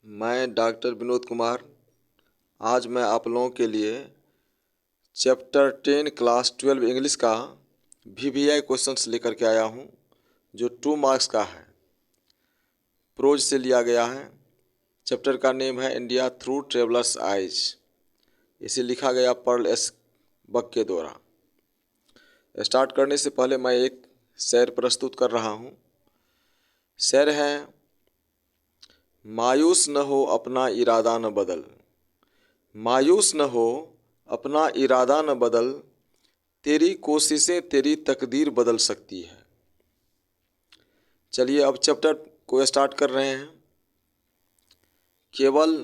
मैं डॉक्टर विनोद कुमार। आज मैं आप लोगों के लिए चैप्टर 10 क्लास 12 इंग्लिश का VVI क्वेश्चंस लेकर के आया हूं, जो 2 मार्क्स का है। प्रोज से लिया गया है। चैप्टर का नेम है इंडिया थ्रू ट्रेवलर्स आइज। इसे लिखा गया पर्ल एस बक के द्वारा। स्टार्ट करने से पहले मैं एक शेर प्रस्तुत कर रहा हूं। शेर है, मायूस न हो अपना इरादा न बदल, मायूस न हो अपना इरादा न बदल, तेरी कोशिशें तेरी तकदीर बदल सकती है। चलिए अब चैप्टर को स्टार्ट कर रहे हैं। केवल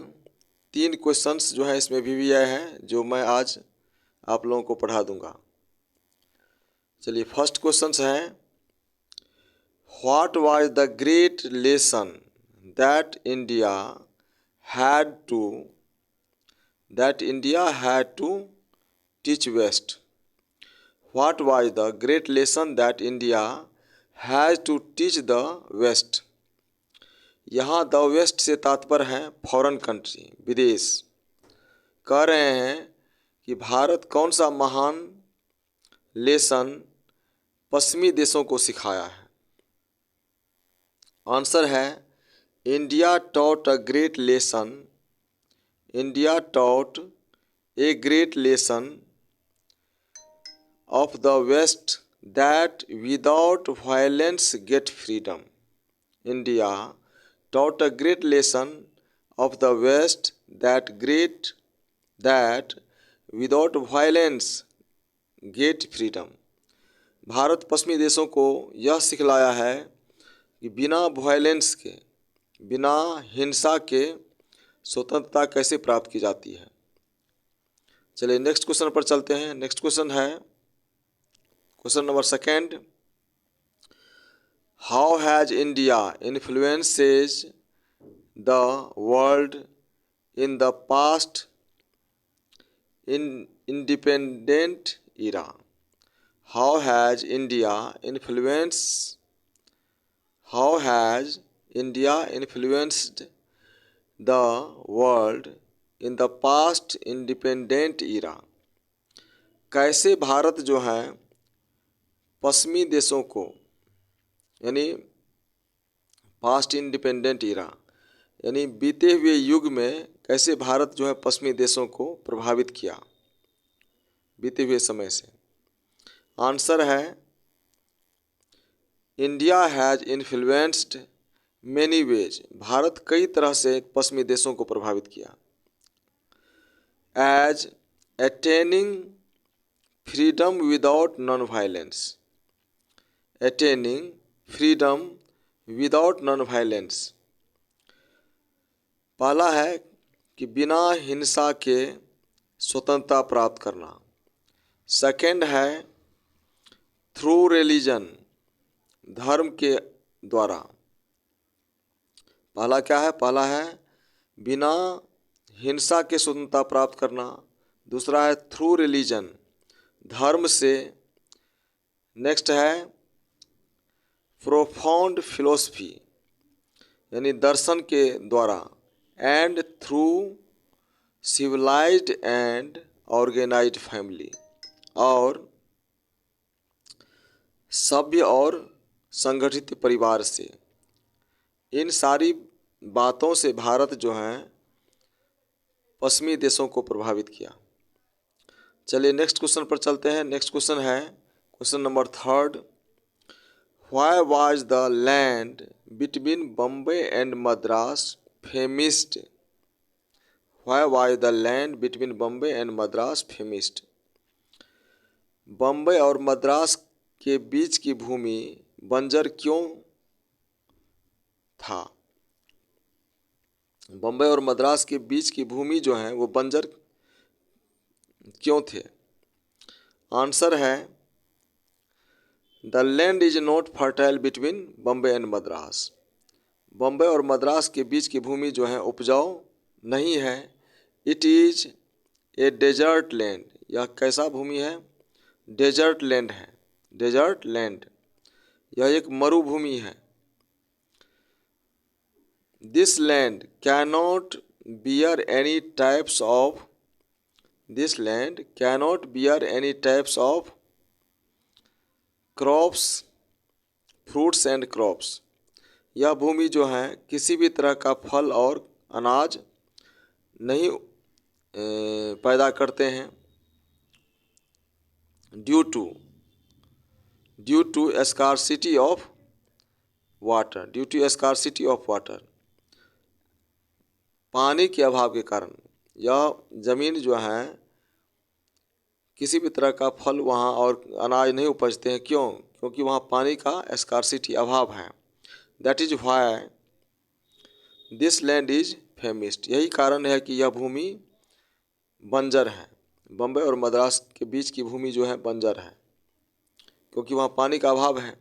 3 क्वेश्चंस जो है इसमें VVI है, जो मैं आज आप लोगों को पढ़ा दूंगा। चलिए फर्स्ट क्वेश्चन है, what was the great lesson that India had to teach West. What was the great lesson that India has to teach the West? यहाँ द वेस्ट से तात्पर्य है फॉरेन कंट्री, विदेश। कह रहे हैं कि भारत कौन सा महान लेसन पश्चिमी देशों को सिखाया है। आंसर है, India taught a great lesson, India taught a great lesson of the West that without violence get freedom. India taught a great lesson of the West that without violence get freedom. Bharat पश्चिमी देशों को यह सिखलाया है कि बिना violence के, बिना हिंसा के स्वतंत्रता कैसे प्राप्त की जाती है। चलिए नेक्स्ट क्वेश्चन पर चलते हैं। नेक्स्ट क्वेश्चन है, question number 2, how has India influences the world in the past independent era. How has India influenced the world in the past independent era. कैसे भारत जो है पश्चिमी देशों को, यानी पास्ट इंडिपेंडेंट इरा, यानी बीते हुए युग में कैसे भारत जो है पश्चिमी देशों को प्रभावित किया बीते हुए समय से। आंसर है, India has influenced many ways. भारत कई तरह से पश्चिमी देशों को प्रभावित किया। As attaining freedom without non violence, attaining freedom without non-violence। पहला है कि बिना हिंसा के स्वतंत्रता प्राप्त करना। सेकंड है थ्रू रिलीजन, धर्म के द्वारा। पहला क्या है? पहला है बिना हिंसा के स्वतंत्रता प्राप्त करना। दूसरा है थ्रू रिलीजन, धर्म से। नेक्स्ट है प्रोफाउंड फिलोसफी, यानी दर्शन के द्वारा। And through civilised and organised family, और सभ्य और संगठित परिवार से। इन सारी बातों से भारत जो है पश्चिमी देशों को प्रभावित किया। चलिए नेक्स्ट क्वेश्चन पर चलते हैं। नेक्स्ट क्वेश्चन है question number 3, Why was the land between Bombay and Madras famous? Why was the land between Bombay and Madras famous? Bombay और मद्रास के बीच की भूमि बंजर क्यों था? बम्बई और मद्रास के बीच की भूमि जो है वो बंजर क्यों थे? आंसर है, the land is not fertile between Bombay and Madras. Bombay और मद्रास के बीच की भूमि जो है उपजाऊ नहीं है। It is a desert land. यह कैसा भूमि है? डेजर्ट लैंड है। डेजर्ट लैंड, यह एक मरुभूमि है। This land cannot bear any types of this land cannot bear any types of crops fruits and crops. यह भूमि जो है किसी भी तरह का फल और अनाज नहीं पैदा करते हैं। Due to scarcity of water due to scarcity of water, पानी के अभाव के कारण यह ज़मीन जो है किसी भी तरह का फल वहाँ और अनाज नहीं उपजते हैं। क्यों? क्योंकि वहाँ पानी का स्कार्सिटी अभाव है। That is why this land is famished. यही कारण है कि यह भूमि बंजर है। बम्बई और मद्रास के बीच की भूमि जो है बंजर है क्योंकि वहाँ पानी का अभाव है।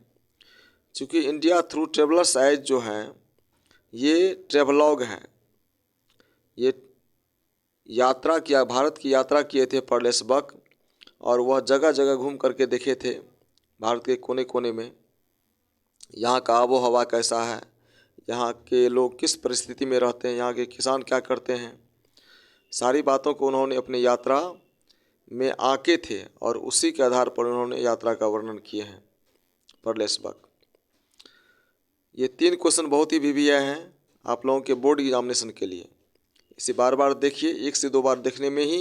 चूँकि इंडिया थ्रू ट्रेवलर्स आइज जो हैं ये ट्रेवलॉग हैं, ये यात्रा किया, भारत की यात्रा किए थे पर्लेस बक, और वह जगह जगह घूम करके देखे थे भारत के कोने कोने में यहाँ का आबो हवा कैसा है, यहाँ के लोग किस परिस्थिति में रहते हैं, यहाँ के किसान क्या करते हैं। सारी बातों को उन्होंने अपनी यात्रा में आके थे और उसी के आधार पर उन्होंने यात्रा का वर्णन किए हैं पर्लेस बक। ये 3 क्वेश्चन बहुत ही VVI हैं आप लोगों के बोर्ड एग्जामिनेशन के लिए। इसे बार बार देखिए, 1 से 2 बार देखने में ही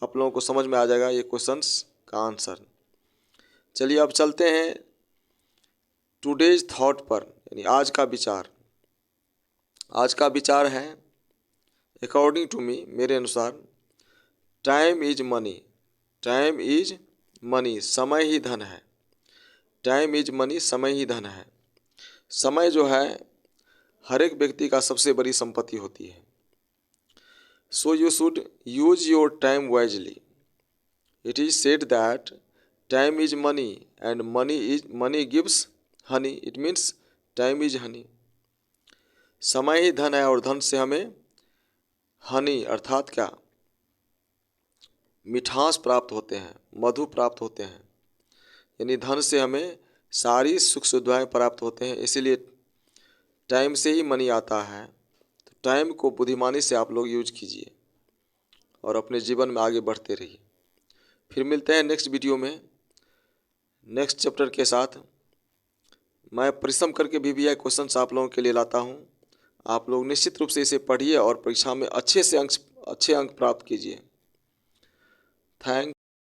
आप लोगों को समझ में आ जाएगा ये क्वेश्चंस का आंसर। चलिए अब चलते हैं टुडेज थॉट पर, यानी आज का विचार। आज का विचार है अकॉर्डिंग टू मी, मेरे अनुसार, time is money. Time is money, समय ही धन है। टाइम इज मनी, समय ही धन है। समय जो है हर एक व्यक्ति का सबसे बड़ी संपत्ति होती है। So you should use your time wisely. It is said that time is money and money gives Honey. It means time is Honey. समय ही धन है और धन से हमें हनी अर्थात क्या, मिठास प्राप्त होते हैं, मधु प्राप्त होते हैं। यानी धन से हमें सारी सुख सुविधाएं प्राप्त होते हैं। इसीलिए टाइम से ही मनी आता है। तो टाइम को बुद्धिमानी से आप लोग यूज कीजिए और अपने जीवन में आगे बढ़ते रहिए। फिर मिलते हैं नेक्स्ट वीडियो में नेक्स्ट चैप्टर के साथ। मैं परिश्रम करके VVI क्वेश्चंस आप लोगों के लिए लाता हूं। आप लोग निश्चित रूप से इसे पढ़िए और परीक्षा में अच्छे अंक प्राप्त कीजिए। थैंक